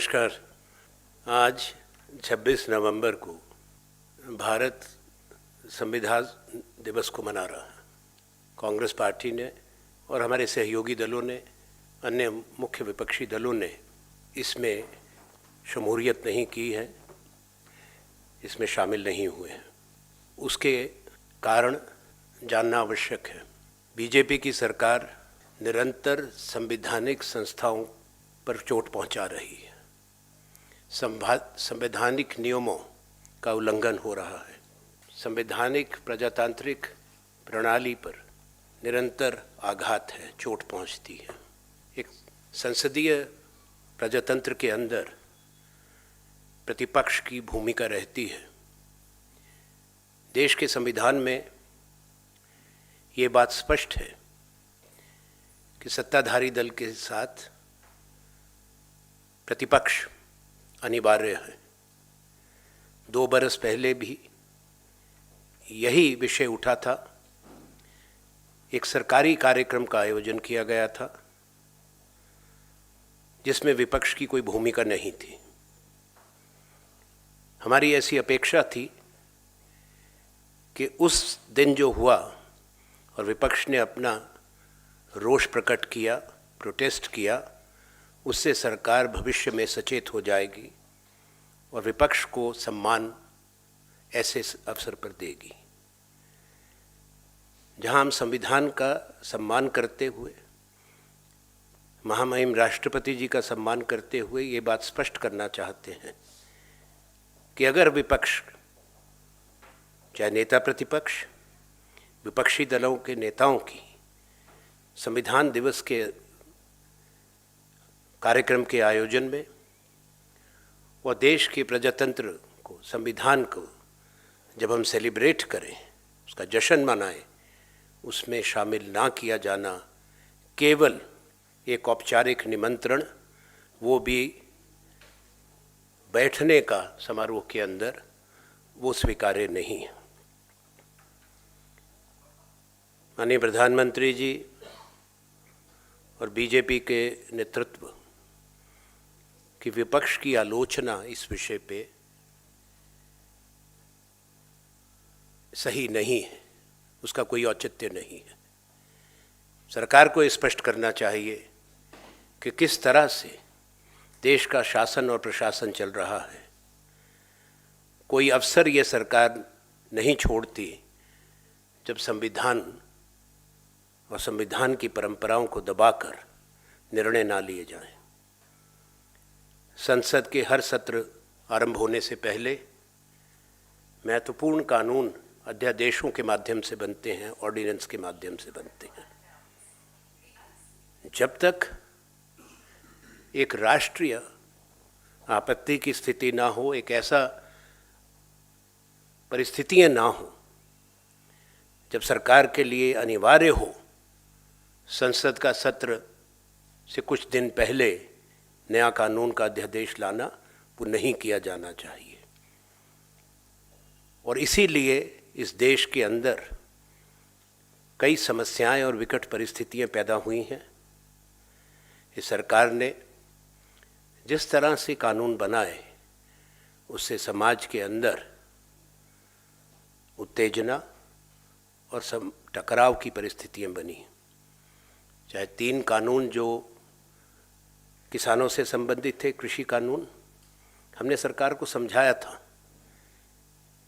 नमस्कार। आज 26 नवंबर को भारत संविधान दिवस को मना रहा है। कांग्रेस पार्टी ने और हमारे सहयोगी दलों ने, अन्य मुख्य विपक्षी दलों ने इसमें शमूलियत नहीं की है, इसमें शामिल नहीं हुए हैं। उसके कारण जानना आवश्यक है। बीजेपी की सरकार निरंतर संवैधानिक संस्थाओं पर चोट पहुंचा रही है। संवैधानिक नियमों का उल्लंघन हो रहा है। संवैधानिक प्रजातांत्रिक प्रणाली पर निरंतर आघात है, चोट पहुंचती है। एक संसदीय प्रजातंत्र के अंदर प्रतिपक्ष की भूमिका रहती है। देश के संविधान में ये बात स्पष्ट है कि सत्ताधारी दल के साथ प्रतिपक्ष अनिवार्य है। 2 बरस पहले भी यही विषय उठा था। एक सरकारी कार्यक्रम का आयोजन किया गया था जिसमें विपक्ष की कोई भूमिका नहीं थी। हमारी ऐसी अपेक्षा थी कि उस दिन जो हुआ और विपक्ष ने अपना रोष प्रकट किया, प्रोटेस्ट किया, उससे सरकार भविष्य में सचेत हो जाएगी और विपक्ष को सम्मान ऐसे अवसर पर देगी। जहां हम संविधान का सम्मान करते हुए, महामहिम राष्ट्रपति जी का सम्मान करते हुए ये बात स्पष्ट करना चाहते हैं कि अगर विपक्ष, चाहे नेता प्रतिपक्ष, विपक्षी दलों के नेताओं की संविधान दिवस के कार्यक्रम के आयोजन में और देश के प्रजातंत्र को, संविधान को जब हम सेलिब्रेट करें, उसका जश्न मनाएं, उसमें शामिल ना किया जाना, केवल एक औपचारिक निमंत्रण, वो भी बैठने का समारोह के अंदर, वो स्वीकार्य नहीं है। माननीय प्रधानमंत्री जी और बीजेपी के नेतृत्व की विपक्ष की आलोचना इस विषय पे सही नहीं है, उसका कोई औचित्य नहीं है। सरकार को स्पष्ट करना चाहिए कि किस तरह से देश का शासन और प्रशासन चल रहा है। कोई अवसर ये सरकार नहीं छोड़ती जब संविधान और संविधान की परंपराओं को दबाकर निर्णय ना लिए जाएं। संसद के हर सत्र आरंभ होने से पहले महत्वपूर्ण कानून अध्यादेशों के माध्यम से बनते हैं, ऑर्डिनेंस के माध्यम से बनते हैं। जब तक एक राष्ट्रीय आपत्ति की स्थिति ना हो, एक ऐसा परिस्थितियां ना हो जब सरकार के लिए अनिवार्य हो संसद का सत्र से कुछ दिन पहले नया कानून का अध्यादेश लाना, वो नहीं किया जाना चाहिए। और इसीलिए इस देश के अंदर कई समस्याएं और विकट परिस्थितियां पैदा हुई हैं। इस सरकार ने जिस तरह से कानून बनाए, उससे समाज के अंदर उत्तेजना और टकराव की परिस्थितियां बनी। चाहे 3 कानून जो किसानों से संबंधित थे, कृषि कानून, हमने सरकार को समझाया था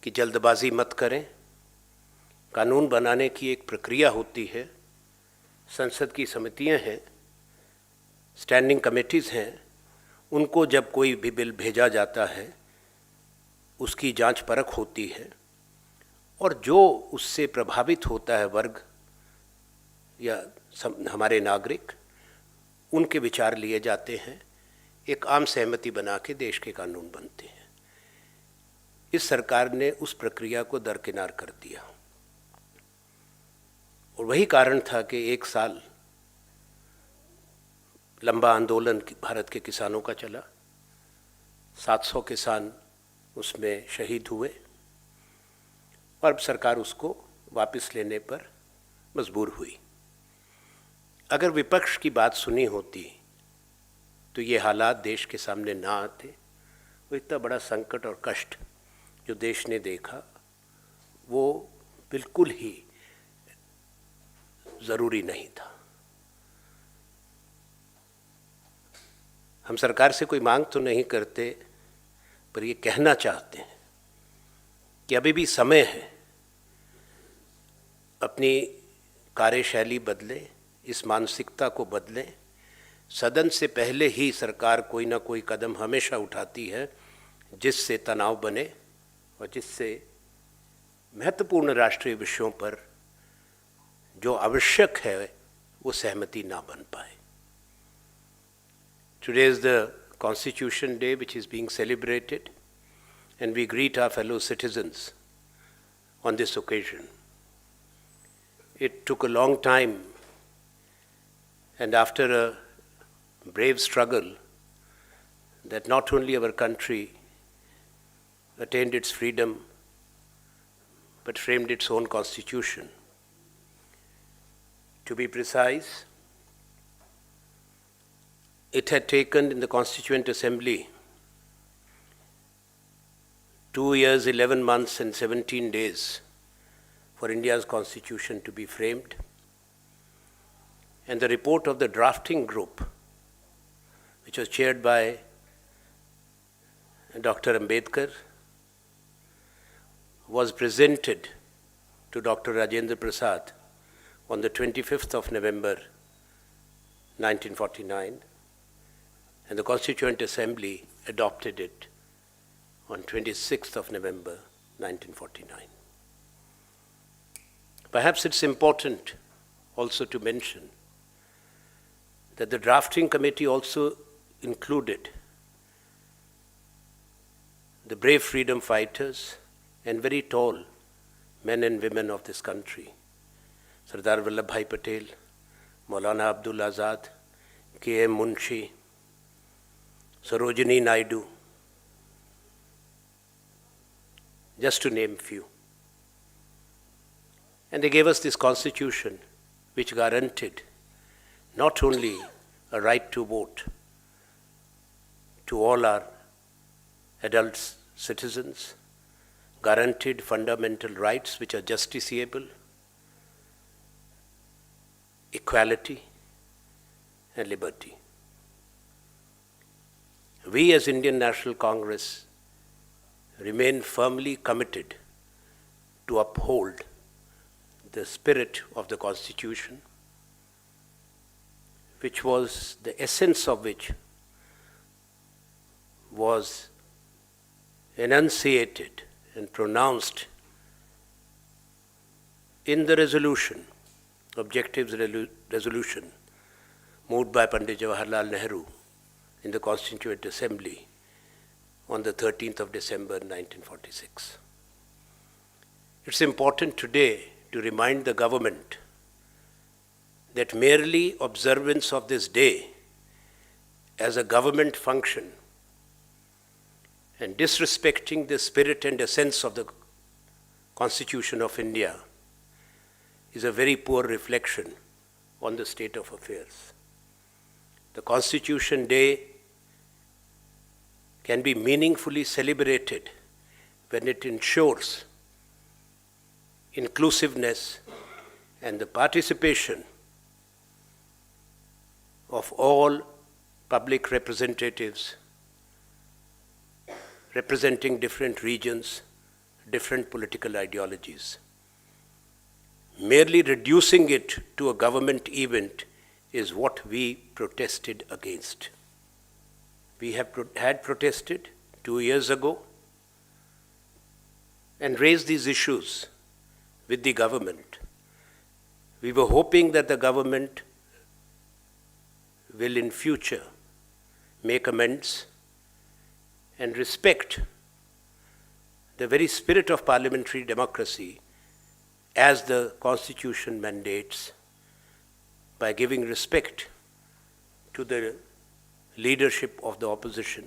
कि जल्दबाजी मत करें। कानून बनाने की एक प्रक्रिया होती है, संसद की समितियां हैं, स्टैंडिंग कमेटीज़ हैं, उनको जब कोई भी बिल भेजा जाता है उसकी जांच परख होती है और जो उससे प्रभावित होता है वर्ग या हमारे नागरिक, उनके विचार लिए जाते हैं, एक आम सहमति बना के देश के कानून बनते हैं। इस सरकार ने उस प्रक्रिया को दरकिनार कर दिया और वही कारण था कि 1 साल लंबा आंदोलन भारत के किसानों का चला। 700 किसान उसमें शहीद हुए और अब सरकार उसको वापस लेने पर मजबूर हुई। अगर विपक्ष की बात सुनी होती तो ये हालात देश के सामने ना आते। वो इतना बड़ा संकट और कष्ट जो देश ने देखा वो बिल्कुल ही ज़रूरी नहीं था। हम सरकार से कोई मांग तो नहीं करते, पर ये कहना चाहते हैं कि अभी भी समय है, अपनी कार्यशैली बदलें, इस मानसिकता को बदलें। सदन से पहले ही सरकार कोई ना कोई कदम हमेशा उठाती है जिससे तनाव बने और जिससे महत्वपूर्ण राष्ट्रीय विषयों पर जो आवश्यक है वो सहमति ना बन पाए। Today is the Constitution Day which is being celebrated, and we greet our fellow citizens on this occasion. It took a long time, and after a brave struggle, that not only our country attained its freedom, but framed its own constitution. To be precise, it had taken in the Constituent Assembly 2 years, 11 months and 17 days for India's constitution to be framed. And the report of the drafting group, which was chaired by Dr. Ambedkar, was presented to Dr. Rajendra Prasad on the 25th of November 1949, and the Constituent Assembly adopted it on 26th of November 1949. Perhaps it's important also to mention that the drafting committee also included the brave freedom fighters and very tall men and women of this country, Sardar Vallabhbhai Patel, Maulana Abdul Azad, K.M. Munshi, Sarojini Naidu, just to name few. And they gave us this constitution which guaranteed not only a right to vote to all our adult citizens, guaranteed fundamental rights which are justiciable, equality and liberty. We as Indian National Congress remain firmly committed to uphold the spirit of the Constitution, which was the essence of which was enunciated and pronounced in the resolution, Objectives Resolution, moved by Pandit Jawaharlal Nehru in the Constituent Assembly on the 13th of December 1946. It's important today to remind the government that merely observance of this day as a government function and disrespecting the spirit and essence of the Constitution of India is a very poor reflection on the state of affairs. The Constitution Day can be meaningfully celebrated when it ensures inclusiveness and the participation of all public representatives representing different regions, different political ideologies. Merely reducing it to a government event is what we protested against. We had protested 2 years ago and raised these issues with the government. We were hoping that the government will in future make amends and respect the very spirit of parliamentary democracy as the Constitution mandates, by giving respect to the leadership of the opposition,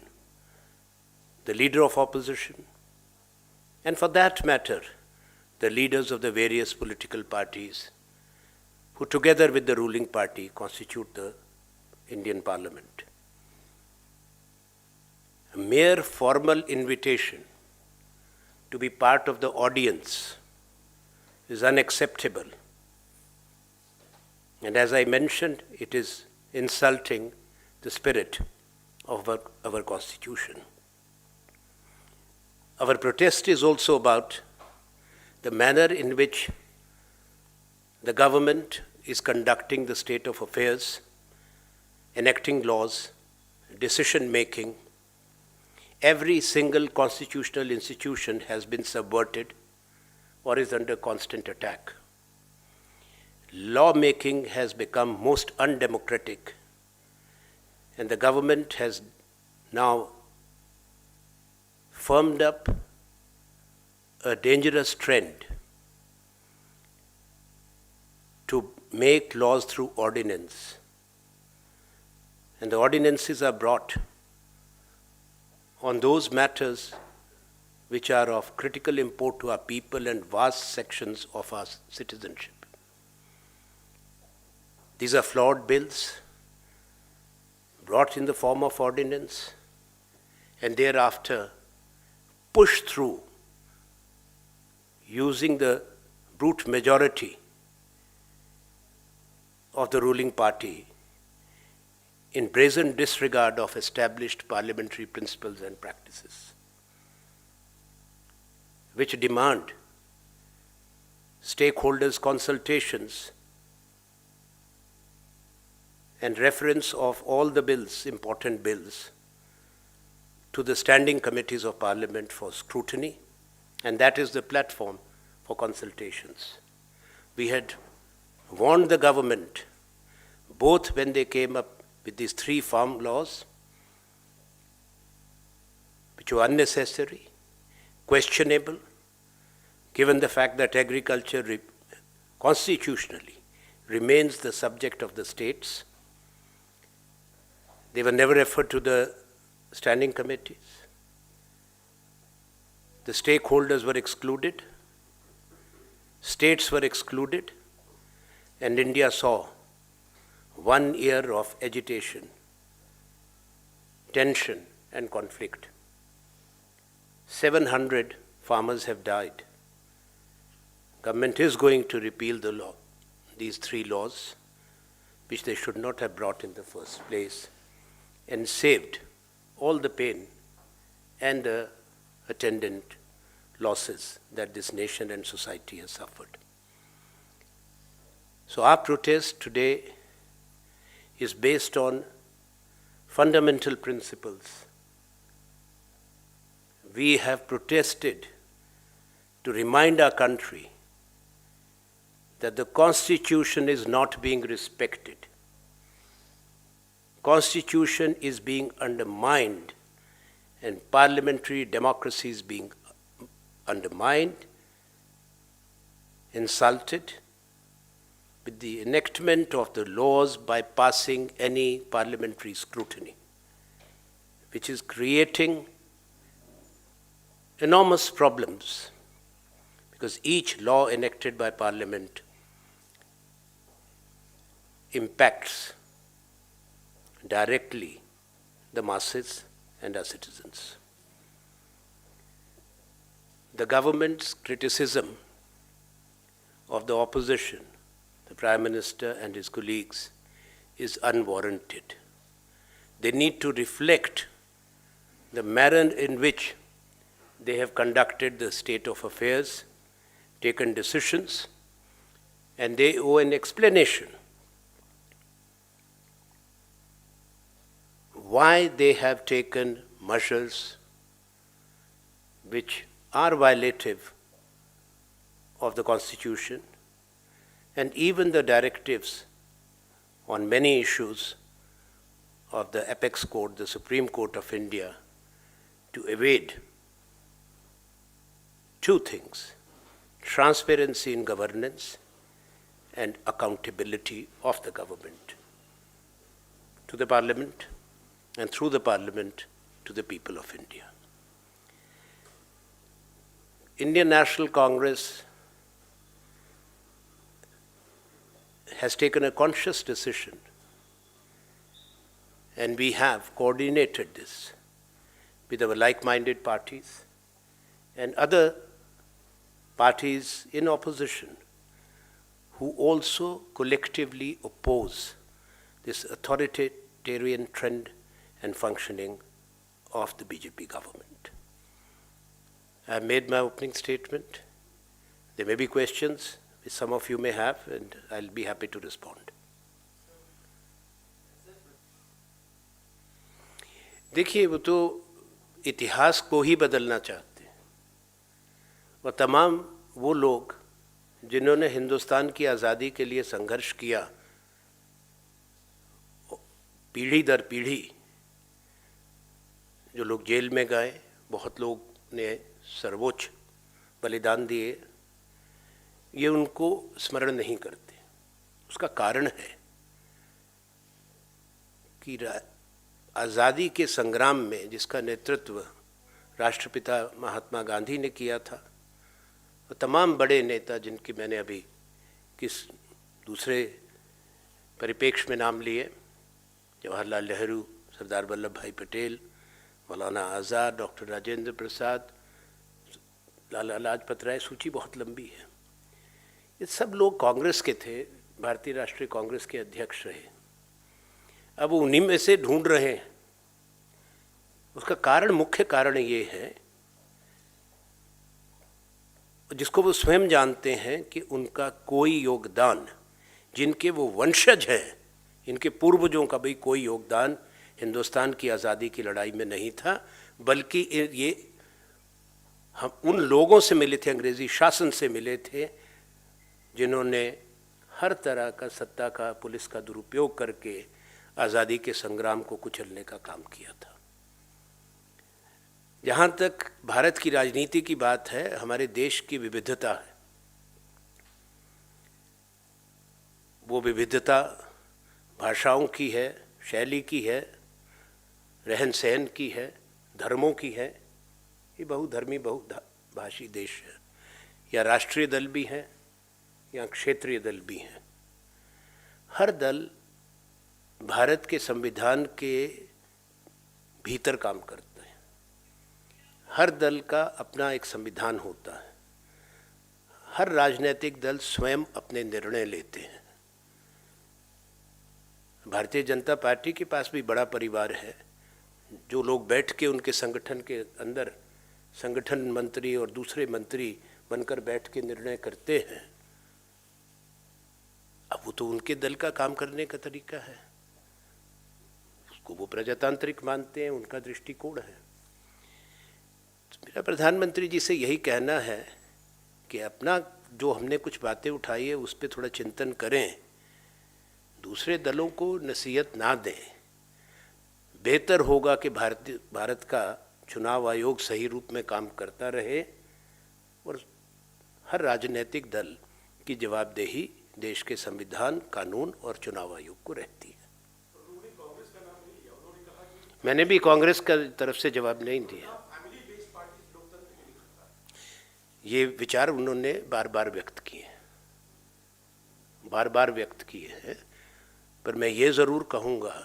the leader of opposition, and for that matter, the leaders of the various political parties who together with the ruling party constitute the Indian Parliament. A mere formal invitation to be part of the audience is unacceptable. And as I mentioned, it is insulting the spirit of our Constitution. Our protest is also about the manner in which the government is conducting the state of affairs, enacting laws, decision-making. Every single constitutional institution has been subverted or is under constant attack. Lawmaking has become most undemocratic, and the government has now firmed up a dangerous trend to make laws through ordinance. And the ordinances are brought on those matters which are of critical import to our people and vast sections of our citizenship. These are flawed bills brought in the form of ordinance and thereafter pushed through using the brute majority of the ruling party in brazen disregard of established parliamentary principles and practices, which demand stakeholders' consultations and reference of all the bills, important bills, to the standing committees of Parliament for scrutiny, and that is the platform for consultations. We had warned the government, both when they came up with these 3 farm laws, which were unnecessary, questionable, given the fact that agriculture constitutionally remains the subject of the states. They were never referred to the standing committees. The stakeholders were excluded, states were excluded, and India saw 1 year of agitation, tension, and conflict. 700 farmers have died. Government is going to repeal the law, these 3 laws, which they should not have brought in the first place, and saved all the pain and the attendant losses that this nation and society has suffered. So our protest today is based on fundamental principles. We have protested to remind our country that the Constitution is not being respected. Constitution is being undermined and parliamentary democracy is being undermined, insulted, with the enactment of the laws bypassing any parliamentary scrutiny, which is creating enormous problems, because each law enacted by Parliament impacts directly the masses and our citizens. The government's criticism of the opposition, the Prime Minister and his colleagues, is unwarranted. They need to reflect the manner in which they have conducted the state of affairs, taken decisions, and they owe an explanation why they have taken measures which are violative of the Constitution and even the directives on many issues of the Apex Court, the Supreme Court of India, to evade 2 things: transparency in governance and accountability of the government to the Parliament and through the Parliament to the people of India. Indian National Congress has taken a conscious decision, and we have coordinated this with our like-minded parties and other parties in opposition who also collectively oppose this authoritarian trend and functioning of the BJP government. I have made my opening statement. There may be questions which some of you may have, and I'll be happy to respond. देखिए, वो तो इतिहास को ही बदलना चाहते हैं और तमाम वो लोग जिन्होंने हिंदुस्तान की आज़ादी के लिए संघर्ष किया, पीढ़ी दर पीढ़ी जो लोग जेल में गए, बहुत लोग ने सर्वोच्च बलिदान दिए, ये उनको स्मरण नहीं करते। उसका कारण है कि आज़ादी के संग्राम में जिसका नेतृत्व राष्ट्रपिता महात्मा गांधी ने किया था, और तमाम बड़े नेता जिनके मैंने अभी किस दूसरे परिप्रेक्ष्य में नाम लिए, जवाहरलाल नेहरू, सरदार वल्लभ भाई पटेल, मौलाना आज़ाद, डॉक्टर राजेंद्र प्रसाद, लाला लाजपत राय, सूची बहुत लंबी है। ये सब लोग कांग्रेस के थे, भारतीय राष्ट्रीय कांग्रेस के अध्यक्ष रहे। अब वो उन्हीं में से ढूंढ रहे हैं। उसका कारण, मुख्य कारण ये है, जिसको वो स्वयं जानते हैं कि उनका कोई योगदान, जिनके वो वंशज हैं, इनके पूर्वजों का भी कोई योगदान हिंदुस्तान की आज़ादी की लड़ाई में नहीं था, बल्कि ये हम उन लोगों से मिले थे, अंग्रेज़ी शासन से मिले थे, जिन्होंने हर तरह का सत्ता का, पुलिस का दुरुपयोग करके आज़ादी के संग्राम को कुचलने का काम किया था। जहाँ तक भारत की राजनीति की बात है, हमारे देश की विविधता है। वो विविधता भाषाओं की है, शैली की है, रहन सहन की है, धर्मों की है। ये बहुधर्मी बहुभाषी देश है। या राष्ट्रीय दल भी हैं या क्षेत्रीय दल भी हैं। हर दल भारत के संविधान के भीतर काम करता है। हर दल का अपना एक संविधान होता है। हर राजनीतिक दल स्वयं अपने निर्णय लेते हैं। भारतीय जनता पार्टी के पास भी बड़ा परिवार है। जो लोग बैठ के उनके संगठन के अंदर संगठन मंत्री और दूसरे मंत्री बनकर बैठ के निर्णय करते हैं, अब वो तो उनके दल का काम करने का तरीका है, उसको वो प्रजातांत्रिक मानते हैं, उनका दृष्टिकोण है। तो मेरा प्रधानमंत्री जी से यही कहना है कि अपना जो हमने कुछ बातें उठाई है उस पर थोड़ा चिंतन करें, दूसरे दलों को नसीहत ना दें। बेहतर होगा कि भारत का चुनाव आयोग सही रूप में काम करता रहे और हर राजनीतिक दल की जवाबदेही देश के संविधान, कानून और चुनाव आयोग को रहती है। मैंने भी कांग्रेस का तरफ से जवाब नहीं दिया। ये विचार उन्होंने बार बार व्यक्त किए हैं, पर मैं ये ज़रूर कहूँगा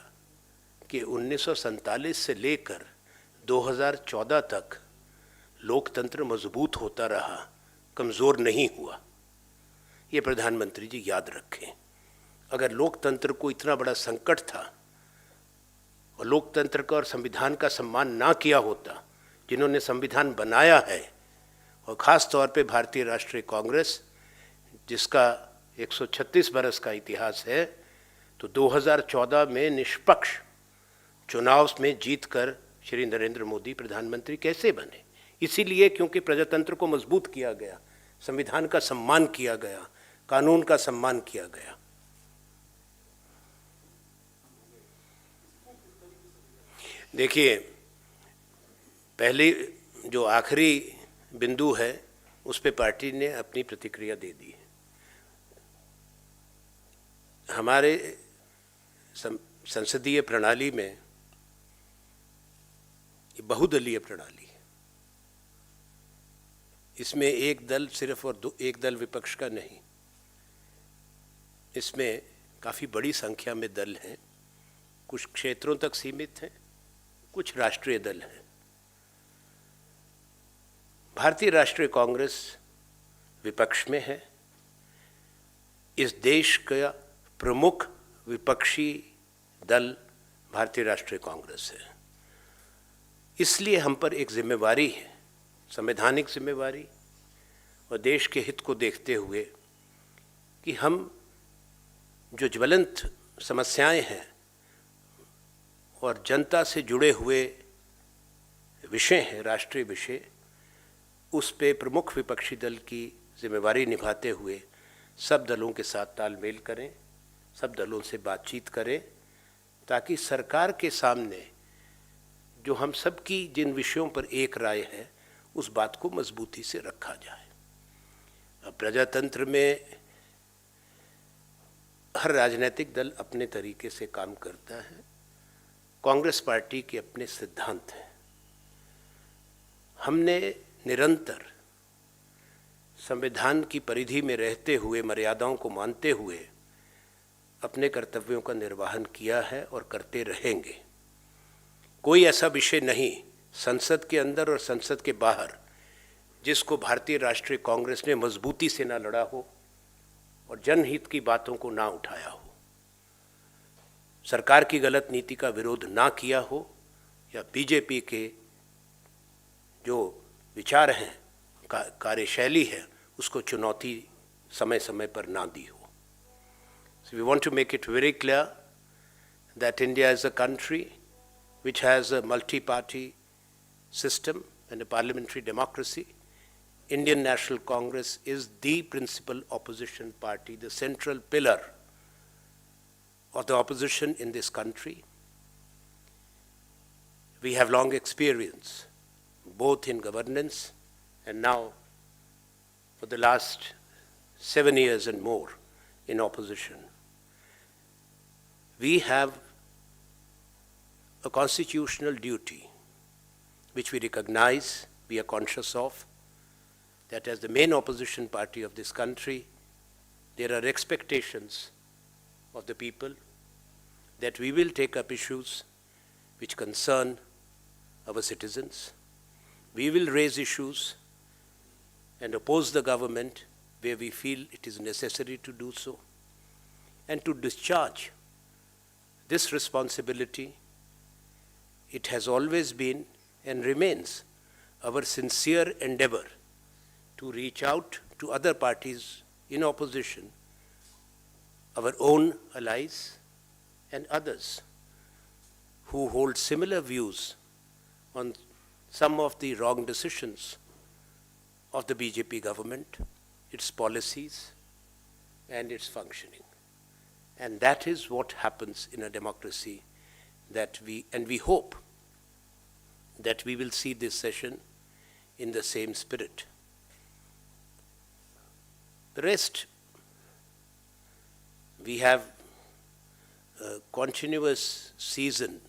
कि 1947 से लेकर 2014 तक लोकतंत्र मजबूत होता रहा, कमज़ोर नहीं हुआ। ये प्रधानमंत्री जी याद रखें। अगर लोकतंत्र को इतना बड़ा संकट था और लोकतंत्र का और संविधान का सम्मान ना किया होता, जिन्होंने संविधान बनाया है, और ख़ास तौर पे भारतीय राष्ट्रीय कांग्रेस जिसका 136 बरस का इतिहास है, तो 2014 में निष्पक्ष चुनाव में जीतकर श्री नरेंद्र मोदी प्रधानमंत्री कैसे बने? इसीलिए क्योंकि प्रजातंत्र को मजबूत किया गया, संविधान का सम्मान किया गया, कानून का सम्मान किया गया। देखिए, पहले जो आखिरी बिंदु है उस पे पार्टी ने अपनी प्रतिक्रिया दे दी है। हमारे संसदीय प्रणाली में ये बहुदलीय प्रणाली है। इसमें एक दल सिर्फ और एक दल विपक्ष का नहीं, इसमें काफ़ी बड़ी संख्या में दल हैं। कुछ क्षेत्रों तक सीमित हैं, कुछ राष्ट्रीय दल हैं। भारतीय राष्ट्रीय कांग्रेस विपक्ष में है। इस देश का प्रमुख विपक्षी दल भारतीय राष्ट्रीय कांग्रेस है। इसलिए हम पर एक जिम्मेवारी है, संवैधानिक जिम्मेवारी और देश के हित को देखते हुए, कि हम जो ज्वलंत समस्याएं हैं और जनता से जुड़े हुए विषय हैं, राष्ट्रीय विषय, उस पे प्रमुख विपक्षी दल की जिम्मेवारी निभाते हुए सब दलों के साथ तालमेल करें, सब दलों से बातचीत करें, ताकि सरकार के सामने जो हम सब की जिन विषयों पर एक राय है उस बात को मजबूती से रखा जाए। अब प्रजातंत्र में हर राजनीतिक दल अपने तरीके से काम करता है। कांग्रेस पार्टी के अपने सिद्धांत हैं। हमने निरंतर संविधान की परिधि में रहते हुए, मर्यादाओं को मानते हुए अपने कर्तव्यों का निर्वहन किया है और करते रहेंगे। कोई ऐसा विषय नहीं संसद के अंदर और संसद के बाहर जिसको भारतीय राष्ट्रीय कांग्रेस ने मजबूती से ना लड़ा हो और जनहित की बातों को ना उठाया हो, सरकार की गलत नीति का विरोध ना किया हो, या बीजेपी के जो विचार हैं, कार्यशैली है, उसको चुनौती समय समय पर ना दी हो। So we want to make it very clear that India is a country which has a multi-party system and a parliamentary democracy. Indian National Congress is the principal opposition party, the central pillar of the opposition in this country. We have long experience, both in governance and now for the last 7 years and more in opposition. We have a constitutional duty which we recognize, we are conscious of, that as the main opposition party of this country, there are expectations of the people that we will take up issues which concern our citizens. We will raise issues and oppose the government where we feel it is necessary to do so. And to discharge this responsibility, it has always been and remains our sincere endeavor to reach out to other parties in opposition, our own allies and others who hold similar views on some of the wrong decisions of the BJP government, its policies and its functioning. And that is what happens in a democracy, that we hope that we will see this session in the same spirit. The rest, we have a continuous season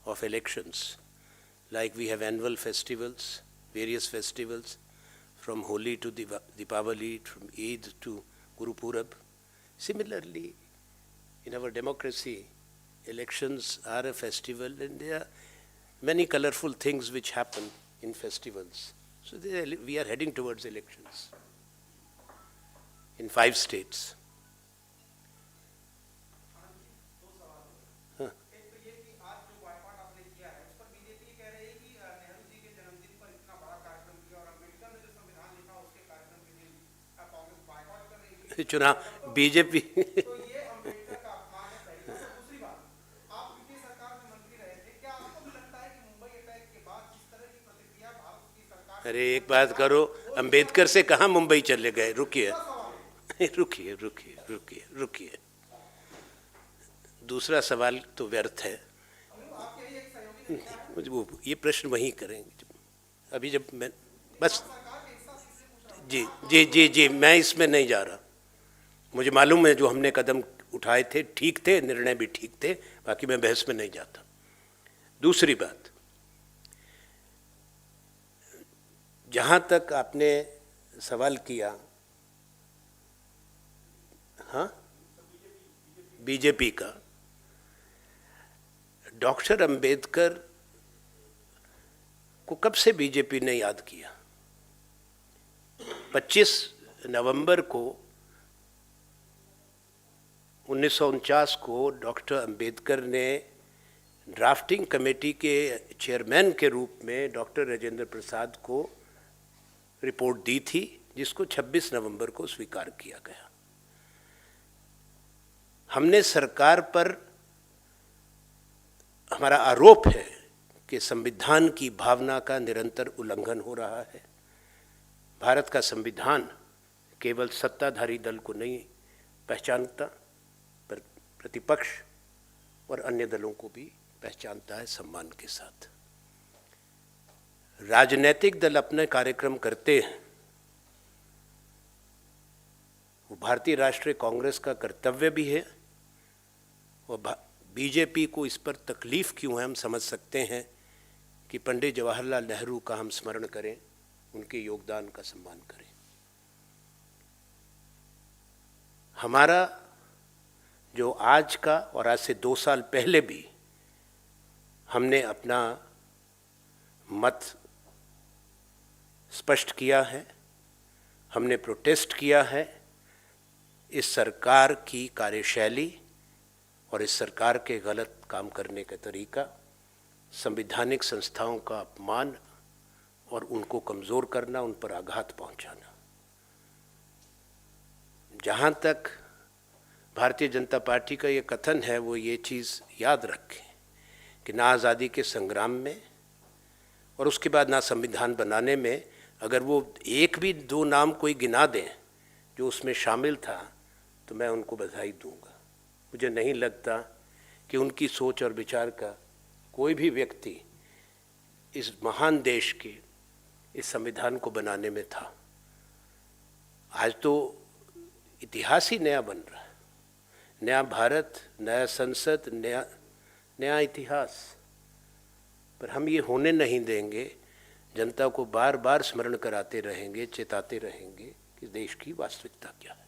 of elections, like we have annual festivals, various festivals, from Holi to Deepavali, from Eid to Guru Purab. Similarly, in our democracy, elections are a festival, and there are many colorful things which happen in festivals. So we are heading towards elections in 5 states. चुनाव BJP अरे एक बात करो, अंबेडकर से कहाँ मुंबई चले गए? रुकिए रुकिए रुकिए रुकिए रुकिए, दूसरा सवाल तो व्यर्थ है। वो ये प्रश्न वहीं करेंगे अभी, जब मैं बस जी जी जी जी मैं इसमें नहीं जा रहा। मुझे मालूम है जो हमने कदम उठाए थे ठीक थे, निर्णय भी ठीक थे, बाकी मैं बहस में नहीं जाता। दूसरी बात, जहाँ तक आपने सवाल किया, हाँ, बीजेपी का, डॉक्टर अंबेडकर को कब से बीजेपी ने याद किया? 25 नवंबर को 1949 को डॉक्टर अंबेडकर ने ड्राफ्टिंग कमेटी के चेयरमैन के रूप में डॉक्टर राजेंद्र प्रसाद को रिपोर्ट दी थी, जिसको 26 नवंबर को स्वीकार किया गया। हमने सरकार पर, हमारा आरोप है कि संविधान की भावना का निरंतर उल्लंघन हो रहा है। भारत का संविधान केवल सत्ताधारी दल को नहीं पहचानता, पर प्रतिपक्ष और अन्य दलों को भी पहचानता है सम्मान के साथ। राजनीतिक दल अपने कार्यक्रम करते हैं, वो भारतीय राष्ट्रीय कांग्रेस का कर्तव्य भी है, और बीजेपी को इस पर तकलीफ क्यों है हम समझ सकते हैं कि पंडित जवाहरलाल नेहरू का हम स्मरण करें, उनके योगदान का सम्मान करें। हमारा जो आज का और आज से 2 साल पहले भी हमने अपना मत स्पष्ट किया है, हमने प्रोटेस्ट किया है इस सरकार की कार्यशैली और इस सरकार के गलत काम करने का तरीका, संवैधानिक संस्थाओं का अपमान और उनको कमज़ोर करना, उन पर आघात पहुंचाना। जहां तक भारतीय जनता पार्टी का ये कथन है, वो ये चीज़ याद रखें कि ना आज़ादी के संग्राम में और उसके बाद ना संविधान बनाने में, अगर वो एक भी 2 नाम कोई गिना दें जो उसमें शामिल था, तो मैं उनको बधाई दूंगा। मुझे नहीं लगता कि उनकी सोच और विचार का कोई भी व्यक्ति इस महान देश के इस संविधान को बनाने में था। आज तो इतिहास ही नया बन रहा है, नया भारत, नया संसद, नया इतिहास। पर हम ये होने नहीं देंगे, जनता को बार बार स्मरण कराते रहेंगे, चेताते रहेंगे कि देश की वास्तविकता क्या है।